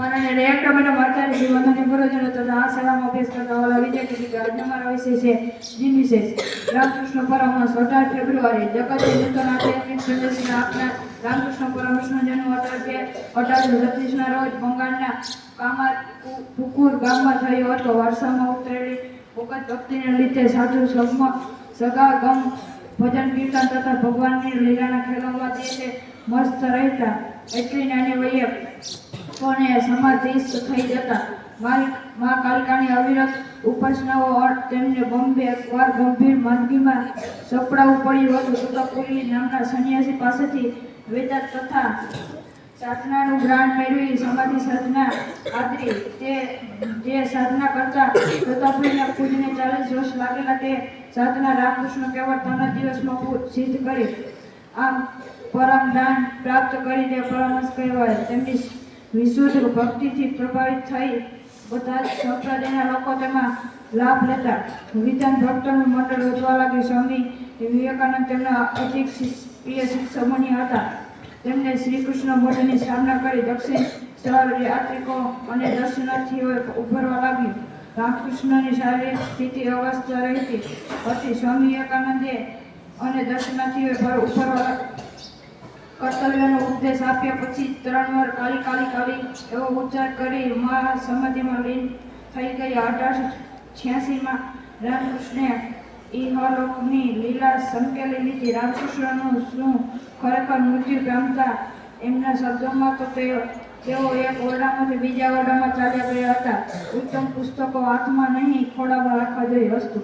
માનનીય director madam Acharya Shri વંદનીય ગુરુજનો તથા આ શાળામાં અભ્યાસ કરતા વાલા વિદ્યાર્થી આજનો અમારો વિષય છે દિન વિશેષ રામકૃષ્ણ પરમહંસ 18 ફેબ્રુઆરી જગતે નૂતન આધ્યાત્મિક સંદેશને આપનાર રામકૃષ્ણ પરમહંસનો જન્મ 1836 ના રોજ બંગાળના કામારપુકુર ગામમાં થયો હતો. વારસામાં ઉતરેલી ભગત ભક્તિને લીધે સાધુ સગાગમ ભજન કીર્તન તથા ભગવાનની લીલાના ખેલોમાં તે મસ્ત રહેતા. એટલી નાની વયે પણ સમાધિસ્થ થઈ જતા. મા કાલિકાની અવિરત ઉપાસનાઓ તેમને બોમ્બે એકવાર ગંભીર માંદગીમાં સપડાવું પડ્યું હતું. તુકાપુરી નામના સંન્યાસી પાસેથી વેદાંત તથા સાધનાનું જ્ઞાન મેળવી સમાધિ સાધના આદરી. તે જે સાધના કરતા તુકાપુરીના ખુદને 40 વર્ષ લાગેલા. તે સાધના રામકૃષ્ણ કેવળ 3 દિવસમાં સિદ્ધ કરી. આમ પરમ જ્ઞાન પ્રાપ્ત કરી તે પરમહંસ કહેવાય. તેમની વિશુદ્ધ ભક્તિથી પ્રભાવિત થઈ બધા જ સંપ્રદાયના લોકો તેમાં લાભ લેતા. વિધાન ભક્તોનું મંડળ વધવા લાગ્યું. સ્વામી વિવેકાનંદ તેમના અધિક પ્રિય શિક્ષકમણી હતા. તેમણે શ્રી કૃષ્ણ મઠની સ્થાપના કરી. દક્ષિણ શહેર યાત્રિકો અને દર્શનાર્થીઓએ ઉભરવા લાગ્યું. રામકૃષ્ણની શારીરિક સ્થિતિ અવસ્થા રહેતી હતી. સ્વામી વિવેકાનંદે અને દર્શનાર્થીઓએ ઉભરવા કર્તવ્યનો ઉપદેશ આપ્યા પછી 3 વાર કાલી કાલી કાલી એવો ઉચ્ચાર કરી મા સમાધિમાં લીન થઈ ગયા. 1886માં રામકૃષ્ણે ઇહલોકની લીલા સંકેલી લીધી. રામકૃષ્ણનું શું ખરેખર મૃત્યુ પામતા એમના શબ્દોમાં તો તેઓ એક ઓરડામાંથી બીજા ઓરડામાં ચાલ્યા ગયા હતા. ઉત્તમ પુસ્તકો હાથમાં નહીં ખોળામાં રાખવા જોઈએ. વસ્તુ